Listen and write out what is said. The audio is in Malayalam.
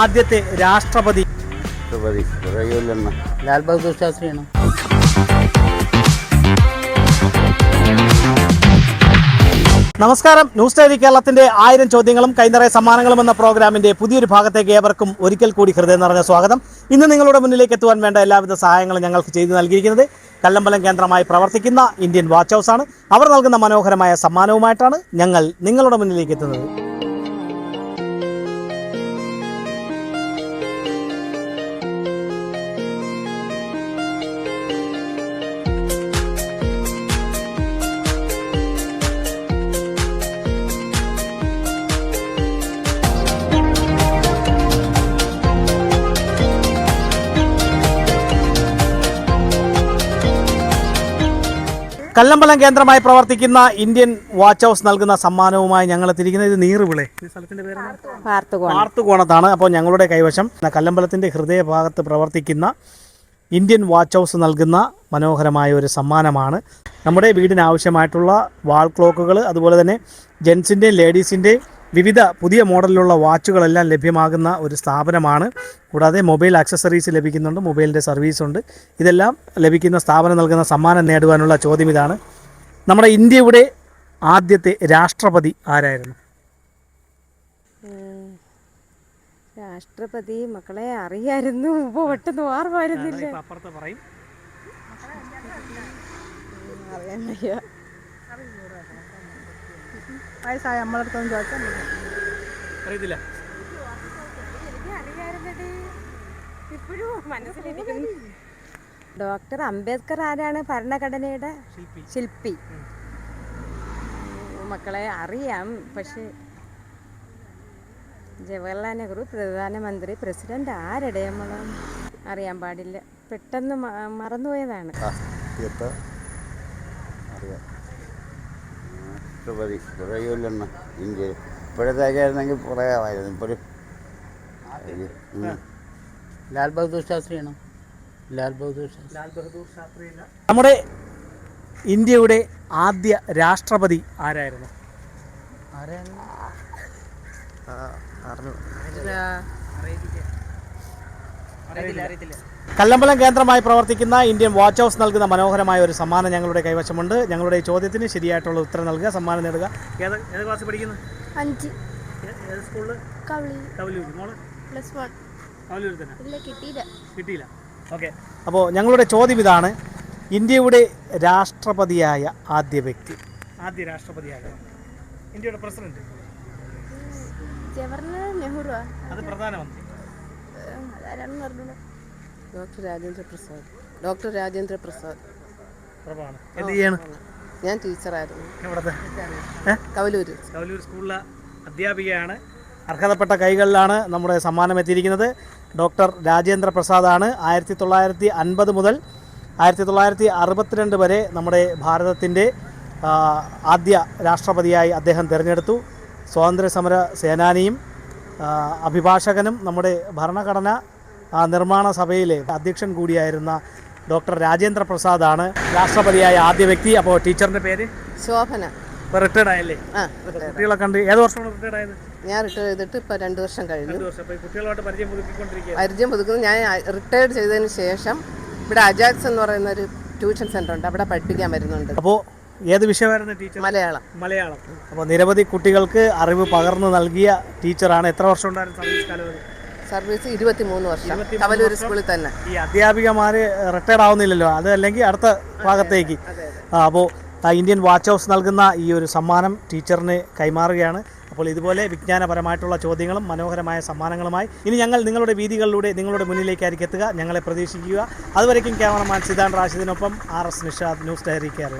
ആദ്യത്തെ രാഷ്ട്രപതി ലാൽ ബഹദൂർ ശാസ്ത്രിയാണ്. നമസ്കാരം. ന്യൂസ് ഡയറി കേരളത്തിന്റെ 1000 ചോദ്യങ്ങളും കൈനിറയ സമ്മാനങ്ങളും എന്ന പ്രോഗ്രാമിന്റെ പുതിയൊരു ഭാഗത്തേക്ക് ഏവർക്കും ഒരിക്കൽ കൂടി ഹൃദയം നിറഞ്ഞ സ്വാഗതം. ഇന്ന് നിങ്ങളുടെ മുന്നിലേക്ക് എത്തുവാൻ വേണ്ട എല്ലാവിധ സഹായങ്ങളും ഞങ്ങൾക്ക് ചെയ്തു നൽകിയിരിക്കുന്നത് കല്ലമ്പലം കേന്ദ്രമായി പ്രവർത്തിക്കുന്ന ഇന്ത്യൻ വാച്ച് ഹൗസ് ആണ്. അവർ നൽകുന്ന മനോഹരമായ സമ്മാനവുമായിട്ടാണ് ഞങ്ങൾ നിങ്ങളുടെ മുന്നിലേക്ക് എത്തുന്നത്. കല്ലമ്പലം കേന്ദ്രമായി പ്രവർത്തിക്കുന്ന ഇന്ത്യൻ വാച്ച് ഹൗസ് നൽകുന്ന സമ്മാനവുമായി ഞങ്ങൾ എത്തിയിരിക്കുന്നത് ഇത് നീറുവിളെ സ്ഥലത്തിന്റെ പേരാണ് പാർത്തുകോണത്താണ്. അപ്പോൾ ഞങ്ങളുടെ കൈവശം കല്ലമ്പലത്തിന്റെ ഹൃദയഭാഗത്ത് പ്രവർത്തിക്കുന്ന ഇന്ത്യൻ വാച്ച് ഹൗസ് നൽകുന്ന മനോഹരമായ ഒരു സമ്മാനമാണ്. നമ്മുടെ വീടിന് ആവശ്യമായിട്ടുള്ള വാൾ ക്ലോക്കുകൾ, അതുപോലെ തന്നെ ജെൻസിൻ്റെയും ലേഡീസിൻ്റെയും വിവിധ പുതിയ മോഡലിലുള്ള വാച്ചുകളെല്ലാം ലഭ്യമാകുന്ന ഒരു സ്ഥാപനമാണ്. കൂടാതെ മൊബൈൽ ആക്സസറീസ് ലഭിക്കുന്നുണ്ട്, മൊബൈലിൻ്റെ സർവീസുണ്ട്. ഇതെല്ലാം ലഭിക്കുന്ന സ്ഥാപനം നൽകുന്ന സമ്മാനം നേടുവാനുള്ള ചോദ്യം ഇതാണ്: നമ്മുടെ ഇന്ത്യയുടെ ആദ്യത്തെ രാഷ്ട്രപതി ആരായിരുന്നു? രാഷ്ട്രപതി മക്കളെ അറിയായിരുന്നു, പെട്ടെന്ന് ഓർമ്മ അപ്പുറത്ത് പറയും. അറിയാൻ വയ്യ. വയസ്സായ നമ്മളടുത്തൊന്നും ചോദിച്ചാൽ അറിയത്തില്ല. ഡോക്ടർ അംബേദ്കർ ആരാണ് ഭരണഘടനയുടെ ശില്പി? മക്കളെ അറിയാം, പക്ഷെ ജവഹർലാൽ നെഹ്റു പ്രധാനമന്ത്രി, പ്രസിഡന്റ് ആരുടെ നമ്മൾ അറിയാൻ പാടില്ല, പെട്ടെന്ന് മറന്നുപോയതാണ്. രാഷ്ട്രപതി കുറയുമല്ലെന്ന് ഇന്ത്യ ഇപ്പോഴത്തേക്കായിരുന്നെങ്കിൽ പറയാമായിരുന്നു. ഇപ്പോൾ ലാൽ ബഹദൂർ ശാസ്ത്രിയാണ്. ലാൽ ബഹദൂർ ശാസ്ത്രി. നമ്മുടെ ഇന്ത്യയുടെ ആദ്യ രാഷ്ട്രപതി ആരായിരുന്നു? കല്ലമ്പലം കേന്ദ്രമായി പ്രവർത്തിക്കുന്ന ഇന്ത്യൻ വാച്ച് ഹൗസ് നൽകുന്ന മനോഹരമായ ഒരു സമ്മാനം ഞങ്ങളുടെ കൈവശമുണ്ട്. ഞങ്ങളുടെ ഈ ചോദ്യത്തിന് ശരിയായിട്ടുള്ള ഉത്തരം നൽകുക, സമ്മാനം നേടുക. ഏത് ക്ലാസ്സിൽ പഠിക്കുന്നു? 5. ഏത് സ്കൂളിൽ? കവലൂർ. മോള് കവലൂർ തന്നെ? കിട്ടിയില്ല. ഓക്കെ. അപ്പോൾ ഞങ്ങളുടെ ചോദ്യം ഇതാണ്: ഇന്ത്യയുടെ രാഷ്ട്രപതിയായ ആദ്യ വ്യക്തി, ആദ്യ രാഷ്ട്രപതിയായ ഇന്ത്യയുടെ പ്രസിഡന്റ്? ജവഹർലാൽ നെഹ്റു. അത് പ്രധാനമന്ത്രി? ഡോക്ടർ രാജേന്ദ്ര പ്രസാദ്. എന്ത് ചെയ്യാണ്? ഞാൻ ടീച്ചറായിരുന്നു. എവിടത്തെ? കവലൂർ സ്കൂളിലെ അധ്യാപികയാണ്. അർഹതപ്പെട്ട കൈകളിലാണ് നമ്മുടെ സമ്മാനം എത്തിയിരിക്കുന്നത്. ഡോക്ടർ രാജേന്ദ്ര പ്രസാദാണ്. 1950 മുതൽ 1962 വരെ നമ്മുടെ ഭാരതത്തിൻ്റെ ആദ്യ രാഷ്ട്രപതിയായി അദ്ദേഹം തിരഞ്ഞെടുത്തു. സ്വാതന്ത്ര്യ സമര സേനാനിയും അഭിഭാഷകനും നമ്മുടെ ഭരണഘടന നിർമ്മാണ സഭയിലെ അധ്യക്ഷൻ കൂടിയായിരുന്ന ഡോക്ടർ രാജേന്ദ്ര പ്രസാദാണ് രാഷ്ട്രപതിയായ ആദ്യ വ്യക്തി. അപ്പോൾ ടീച്ചറിൻ്റെ പേര്? ശോഭന. ഇപ്പോൾ റിട്ടയർഡ് ആയല്ലേ? കുട്ടികളൊക്കെ ഉണ്ട്. ഏത് വർഷമാണ് റിട്ടയർഡ് ആയത്? ഞാൻ റിട്ടയർ ചെയ്തിട്ട് ഇപ്പോൾ 2 വർഷം കഴിഞ്ഞു. 2 വർഷം. അപ്പോൾ കുട്ടികളുമായിട്ട് പരിചയം പുതുക്കുന്നത് ഞാൻ റിട്ടയർഡ് ചെയ്തതിന് ശേഷം ഇവിടെ അജാക്സ് എന്ന് പറയുന്ന ഒരു ട്യൂഷൻ സെൻ്റർ ഉണ്ട്, അവിടെ പഠിപ്പിക്കാൻ വരുന്നുണ്ട്. അപ്പോൾ ഏത് വിഷയമായിരുന്നു ടീച്ചർ? മലയാളം. അപ്പോൾ നിരവധി കുട്ടികൾക്ക് അറിവ് പകർന്നു നൽകിയ ടീച്ചറാണ്. എത്ര വർഷം ഉണ്ടായിരുന്നു സർവീസ് കാലം? സർവീസ് 23 വർഷം കവലൂർ സ്കൂളിൽ തന്നെ. ഈ അധ്യാപികമാർ റിട്ടയർഡ് ആവുന്നില്ലല്ലോ, അത് അല്ലെങ്കിൽ അടുത്ത ഭാഗത്തേക്ക്. അപ്പോൾ ഇന്ത്യൻ വാച്ച് ഹൗസ് നൽകുന്ന ഈ ഒരു സമ്മാനം ടീച്ചറിന് കൈമാറുകയാണ്. അപ്പോൾ ഇതുപോലെ വിജ്ഞാനപരമായിട്ടുള്ള ചോദ്യങ്ങളും മനോഹരമായ സമ്മാനങ്ങളുമായി ഇനി ഞങ്ങൾ നിങ്ങളുടെ വീതികളിലൂടെ നിങ്ങളുടെ മുന്നിലേക്കായിരിക്കും എത്തുക. ഞങ്ങളെ പ്രതീക്ഷിക്കുക. അതുവരേക്കും ക്യാമറമാൻ സിദാൻ റാഷിദിനൊപ്പം RS Nishad, news diary Keralam.